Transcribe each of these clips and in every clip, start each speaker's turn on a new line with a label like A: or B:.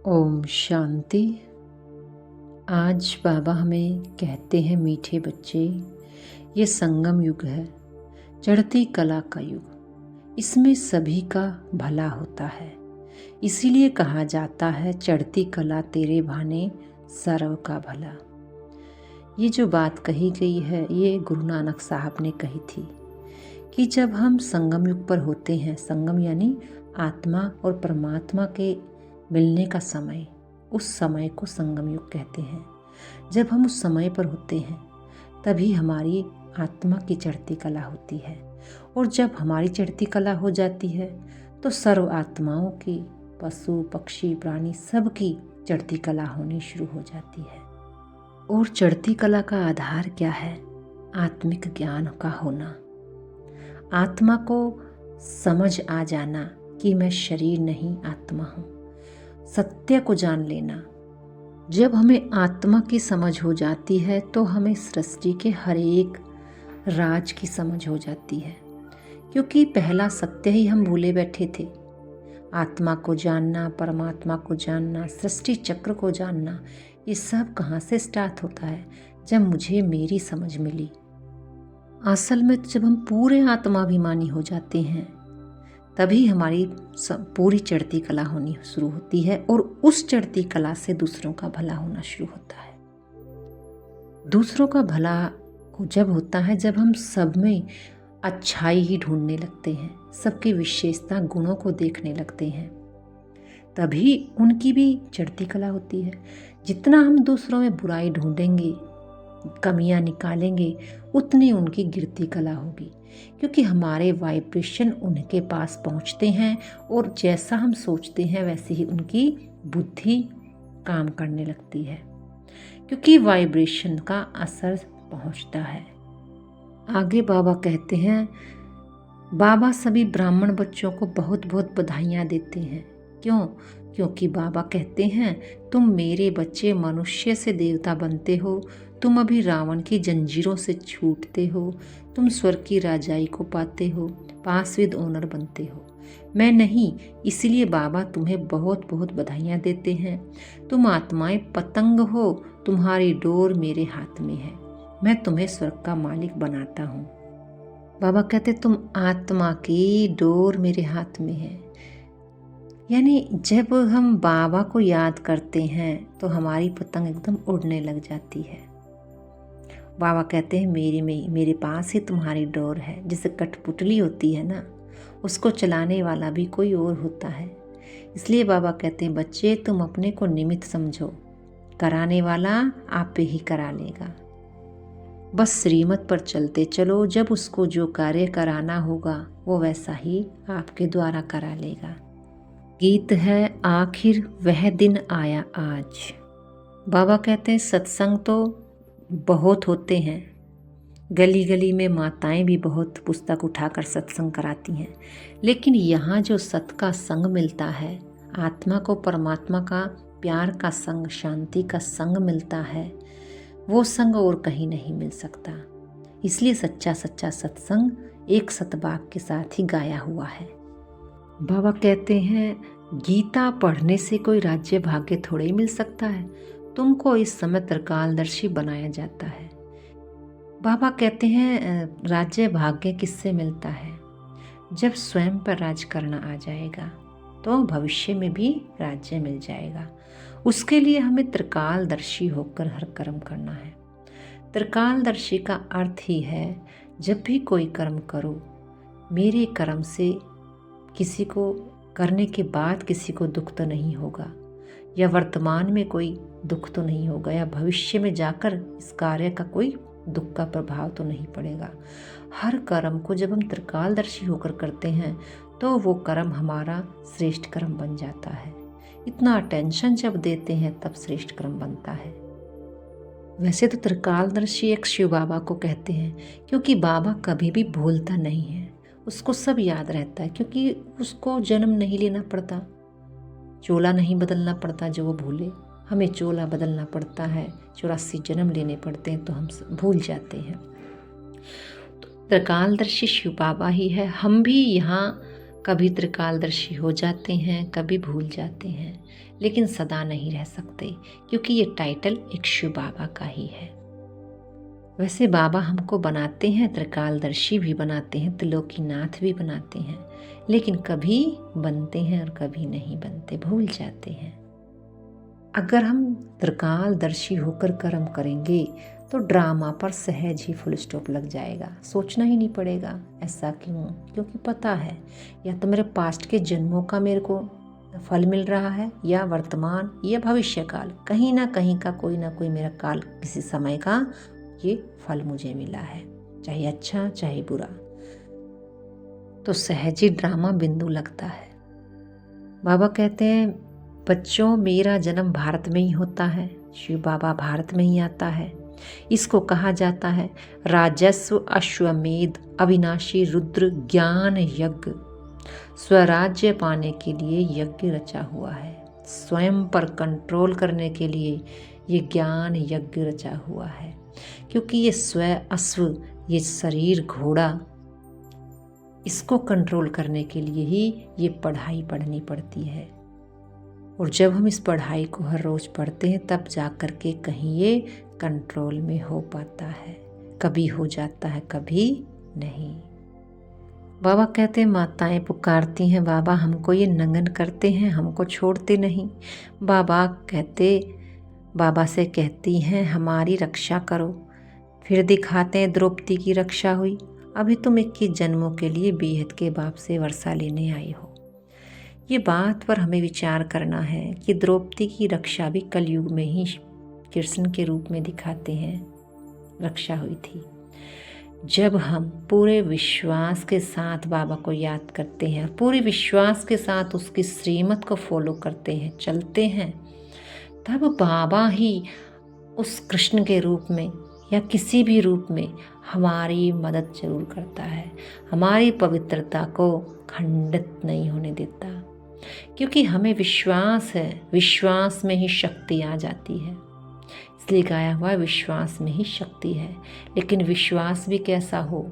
A: ओम शांति। आज बाबा हमें कहते हैं, मीठे बच्चे, ये संगम युग है, चढ़ती कला का युग। इसमें सभी का भला होता है। इसीलिए कहा जाता है, चढ़ती कला तेरे भाने सर्व का भला। ये जो बात कही गई है, ये गुरु नानक साहब ने कही थी कि जब हम संगम युग पर होते हैं, संगम यानी आत्मा और परमात्मा के मिलने का समय, उस समय को संगम युग कहते हैं। जब हम उस समय पर होते हैं तभी हमारी आत्मा की चढ़ती कला होती है, और जब हमारी चढ़ती कला हो जाती है तो सर्व आत्माओं की, पशु पक्षी प्राणी सबकी चढ़ती कला होनी शुरू हो जाती है। और चढ़ती कला का आधार क्या है? आत्मिक ज्ञान का होना, आत्मा को समझ आ जाना कि मैं शरीर नहीं आत्मा हूँ, सत्य को जान लेना। जब हमें आत्मा की समझ हो जाती है तो हमें सृष्टि के हर एक राज की समझ हो जाती है, क्योंकि पहला सत्य ही हम भूले बैठे थे। आत्मा को जानना, परमात्मा को जानना, सृष्टि चक्र को जानना, ये सब कहाँ से स्टार्ट होता है? जब मुझे मेरी समझ मिली। असल में जब हम पूरे आत्माभिमानी हो जाते हैं तभी हमारी पूरी चढ़ती कला होनी शुरू होती है, और उस चढ़ती कला से दूसरों का भला होना शुरू होता है। दूसरों का भला जब होता है जब हम सब में अच्छाई ही ढूंढने लगते हैं, सबकी विशेषता गुणों को देखने लगते हैं, तभी उनकी भी चढ़ती कला होती है। जितना हम दूसरों में बुराई ढूंढेंगे, कमियां निकालेंगे, उतनी उनकी गिरती कला होगी, क्योंकि हमारे वाइब्रेशन उनके पास पहुंचते हैं, और जैसा हम सोचते हैं वैसे ही उनकी बुद्धि काम करने लगती है, क्योंकि वाइब्रेशन का असर पहुंचता है। आगे बाबा कहते हैं, बाबा सभी ब्राह्मण बच्चों को बहुत बहुत बधाइयाँ देते हैं। क्यों? क्योंकि बाबा कहते हैं, तुम मेरे बच्चे मनुष्य से देवता बनते हो, तुम अभी रावण की जंजीरों से छूटते हो, तुम स्वर्ग की राजाई को पाते हो, पास विद ओनर बनते हो। मैं नहीं, इसलिए बाबा तुम्हें बहुत बहुत बधाइयाँ देते हैं। तुम आत्माएं पतंग हो, तुम्हारी डोर मेरे हाथ में है, मैं तुम्हें स्वर्ग का मालिक बनाता हूँ। बाबा कहते, तुम आत्मा की डोर मेरे हाथ में है। यानी जब हम बाबा को याद करते हैं तो हमारी पतंग एकदम उड़ने लग जाती है। बाबा कहते हैं, मेरे पास ही तुम्हारी डोर है। जैसे कठपुतली होती है ना, उसको चलाने वाला भी कोई और होता है। इसलिए बाबा कहते हैं, बच्चे तुम अपने को निमित्त समझो, कराने वाला आप पे ही करा लेगा। बस श्रीमत पर चलते चलो, जब उसको जो कार्य कराना होगा वो वैसा ही आपके द्वारा करा लेगा। गीत है, आखिर वह दिन आया आज। बाबा कहते हैं, सत्संग तो बहुत होते हैं, गली गली में माताएं भी बहुत पुस्तक उठाकर सत्संग कराती हैं, लेकिन यहाँ जो सत का संग मिलता है, आत्मा को परमात्मा का प्यार का संग, शांति का संग मिलता है, वो संग और कहीं नहीं मिल सकता। इसलिए सच्चा सच्चा सत्संग एक सतबाग के साथ ही गाया हुआ है। बाबा कहते हैं, गीता पढ़ने से कोई राज्य भाग्य थोड़े ही मिल सकता है, तुमको इस समय त्रिकालदर्शी बनाया जाता है। बाबा कहते हैं, राज्य भाग्य किससे मिलता है? जब स्वयं पर राज करना आ जाएगा तो भविष्य में भी राज्य मिल जाएगा। उसके लिए हमें त्रिकालदर्शी होकर हर कर्म करना है। त्रिकालदर्शी का अर्थ ही है, जब भी कोई कर्म करो, मेरे कर्म से किसी को करने के बाद किसी को दुख तो नहीं होगा, या वर्तमान में कोई दुख तो नहीं होगा, या भविष्य में जाकर इस कार्य का कोई दुख का प्रभाव तो नहीं पड़ेगा। हर कर्म को जब हम त्रिकालदर्शी होकर करते हैं तो वो कर्म हमारा श्रेष्ठ कर्म बन जाता है। इतना अटेंशन जब देते हैं तब श्रेष्ठ कर्म बनता है। वैसे तो त्रिकालदर्शी एक शिव बाबा को कहते हैं, क्योंकि बाबा कभी भी भूलता नहीं है, उसको सब याद रहता है, क्योंकि उसको जन्म नहीं लेना पड़ता, चोला नहीं बदलना पड़ता जो वो भूले। हमें चोला बदलना पड़ता है, 84 जन्म लेने पड़ते हैं, तो हम भूल जाते हैं। तो त्रिकालदर्शी शिव बाबा ही है। हम भी यहाँ कभी त्रिकालदर्शी हो जाते हैं, कभी भूल जाते हैं, लेकिन सदा नहीं रह सकते, क्योंकि ये टाइटल एक शिव बाबा का ही है। वैसे बाबा हमको बनाते हैं, त्रिकालदर्शी भी बनाते हैं, त्रिलोकीनाथ भी बनाते हैं, लेकिन कभी बनते हैं और कभी नहीं बनते, भूल जाते हैं। अगर हम त्रिकालदर्शी होकर कर्म करेंगे तो ड्रामा पर सहज ही फुल स्टॉप लग जाएगा, सोचना ही नहीं पड़ेगा ऐसा क्यों, क्योंकि पता है या तो मेरे पास्ट के जन्मों का मेरे को फल मिल रहा है, या वर्तमान या भविष्य काल, कहीं ना कहीं का कोई ना कोई मेरा काल, किसी समय का ये फल मुझे मिला है, चाहे अच्छा चाहे बुरा। तो सहज ही ड्रामा बिंदु लगता है। बाबा कहते हैं बच्चों, मेरा जन्म भारत में ही होता है, शिव बाबा भारत में ही आता है। इसको कहा जाता है राजस्व अश्वमेध अविनाशी रुद्र ज्ञान यज्ञ। स्वराज्य पाने के लिए यज्ञ रचा हुआ है, स्वयं पर कंट्रोल करने के लिए ये ज्ञान यज्ञ रचा हुआ है, क्योंकि ये स्व अश्व, ये शरीर घोड़ा, इसको कंट्रोल करने के लिए ही ये पढ़ाई पढ़नी पड़ती है। और जब हम इस पढ़ाई को हर रोज पढ़ते हैं तब जा कर के कहीं ये कंट्रोल में हो पाता है, कभी हो जाता है कभी नहीं। बाबा कहते हैं माताएं पुकारती हैं बाबा हमको, ये नंगन करते हैं, हमको छोड़ते नहीं। बाबा से कहती हैं हमारी रक्षा करो। फिर दिखाते हैं द्रौपदी की रक्षा हुई। अभी तुम 21 जन्मों के लिए बेहद के बाप से वर्षा लेने आए हो। ये बात पर हमें विचार करना है कि द्रौपदी की रक्षा भी कलयुग में ही कृष्ण के रूप में दिखाते हैं रक्षा हुई थी। जब हम पूरे विश्वास के साथ बाबा को याद करते हैं, पूरे विश्वास के साथ उसकी श्रीमत को फॉलो करते हैं, चलते हैं, तब बाबा ही उस कृष्ण के रूप में या किसी भी रूप में हमारी मदद जरूर करता है, हमारी पवित्रता को खंडित नहीं होने देता, क्योंकि हमें विश्वास है, विश्वास में ही शक्ति आ जाती है। इसलिए गाया हुआ विश्वास में ही शक्ति है। लेकिन विश्वास भी कैसा हो,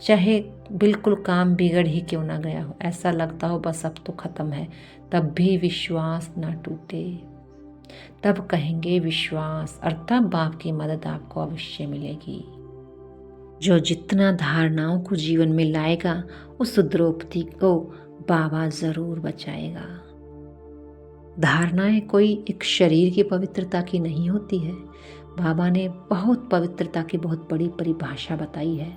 A: चाहे बिल्कुल काम बिगड़ ही क्यों ना गया हो, ऐसा लगता हो बस अब तो खत्म है, तब भी विश्वास ना टूटे, तब कहेंगे विश्वास, और तब बाप की मदद आपको अवश्य मिलेगी। जो जितना धारणाओं को जीवन में लाएगा उस द्रौपदी को बाबा जरूर बचाएगा। धारणाएं कोई एक शरीर की पवित्रता की नहीं होती है। बाबा ने बहुत पवित्रता की बहुत बड़ी परिभाषा बताई है।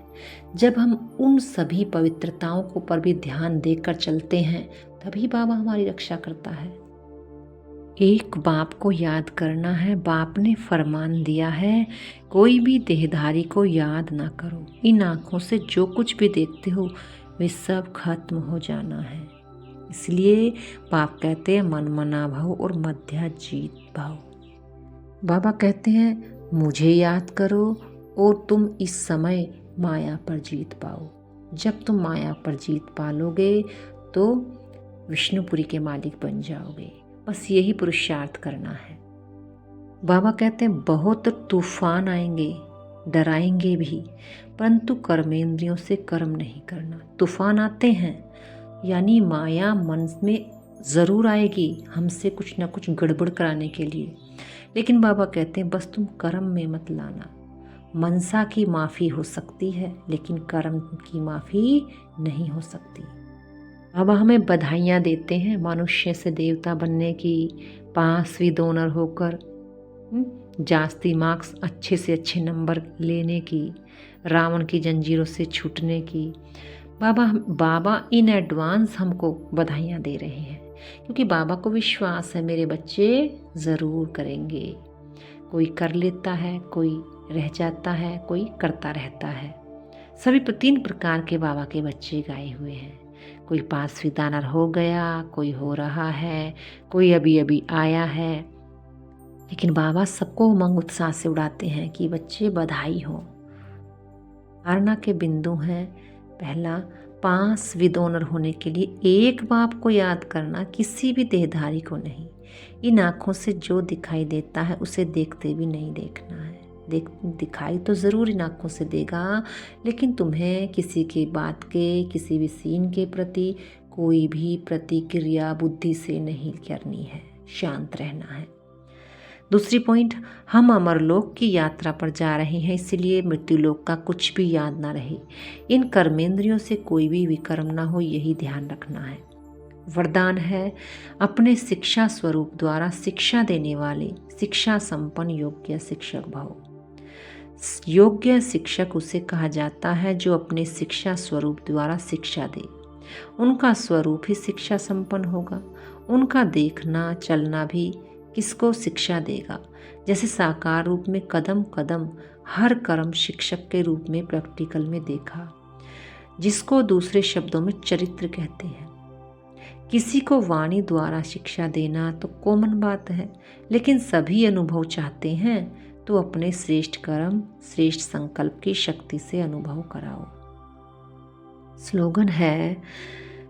A: जब हम उन सभी पवित्रताओं को पर भी ध्यान देकर चलते हैं तभी बाबा हमारी रक्षा करता है। एक बाप को याद करना है। बाप ने फरमान दिया है कोई भी देहधारी को याद ना करो। इन आँखों से जो कुछ भी देखते हो वे सब खत्म हो जाना है। इसलिए बाप कहते हैं मन मना भाव और मध्या जीत भाव। बाबा कहते हैं मुझे याद करो और तुम इस समय माया पर जीत पाओ। जब तुम माया पर जीत पालोगे तो विष्णुपुरी के मालिक बन जाओगे। बस यही पुरुषार्थ करना है। बाबा कहते हैं बहुत तूफान आएंगे, डराएंगे भी, परंतु कर्मेंद्रियों से कर्म नहीं करना। तूफान आते हैं यानी माया मन में ज़रूर आएगी हमसे कुछ ना कुछ गड़बड़ कराने के लिए, लेकिन बाबा कहते हैं बस तुम कर्म में मत लाना। मनसा की माफ़ी हो सकती है लेकिन कर्म की माफ़ी नहीं हो सकती। बाबा हमें बधाइयाँ देते हैं मनुष्य से देवता बनने की, 5वीं डोनर होकर जास्ती मार्क्स अच्छे से अच्छे नंबर लेने की, रावण की जंजीरों से छूटने की। बाबा इन एडवांस हमको बधाइयाँ दे रहे हैं, क्योंकि बाबा को विश्वास है मेरे बच्चे ज़रूर करेंगे। कोई कर लेता है, कोई रह जाता है, कोई करता रहता है। सभी 3 प्रकार के बाबा के बच्चे गाए हुए हैं। कोई 5वीं दानर हो गया, कोई हो रहा है, कोई अभी अभी आया है, लेकिन बाबा सबको उमंग उत्साह से उड़ाते हैं कि बच्चे बधाई हो। धारणा के बिंदु हैं। पहला 5वीं डोनर होने के लिए एक बाप को याद करना, किसी भी देहधारी को नहीं। इन आँखों से जो दिखाई देता है उसे देखते भी नहीं देखना है। दिखाई तो ज़रूर इन आँखों से देगा, लेकिन तुम्हें किसी की बात के, किसी भी सीन के प्रति कोई भी प्रतिक्रिया बुद्धि से नहीं करनी है, शांत रहना है। दूसरी पॉइंट, हम अमरलोक की यात्रा पर जा रहे हैं, इसलिए मृत्युलोक का कुछ भी याद ना रहे। इन कर्मेंद्रियों से कोई भी विकर्म ना हो, यही ध्यान रखना है। वरदान है, अपने शिक्षा स्वरूप द्वारा शिक्षा देने वाले शिक्षा संपन्न योग्य शिक्षक भव। योग्य शिक्षक उसे कहा जाता है जो अपने शिक्षा स्वरूप द्वारा शिक्षा दे। उनका स्वरूप ही शिक्षा संपन्न होगा। उनका देखना चलना भी किसको शिक्षा देगा। जैसे साकार रूप में कदम कदम हर कर्म शिक्षक के रूप में प्रैक्टिकल में देखा, जिसको दूसरे शब्दों में चरित्र कहते हैं। किसी को वाणी द्वारा शिक्षा देना तो कॉमन बात है, लेकिन सभी अनुभव चाहते हैं तो अपने श्रेष्ठ कर्म श्रेष्ठ संकल्प की शक्ति से अनुभव कराओ। स्लोगन है,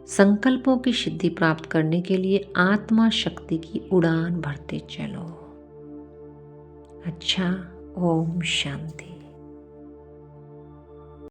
A: संकल्पों की सिद्धि प्राप्त करने के लिए आत्मा शक्ति की उड़ान भरते चलो। अच्छा, ओम शांति।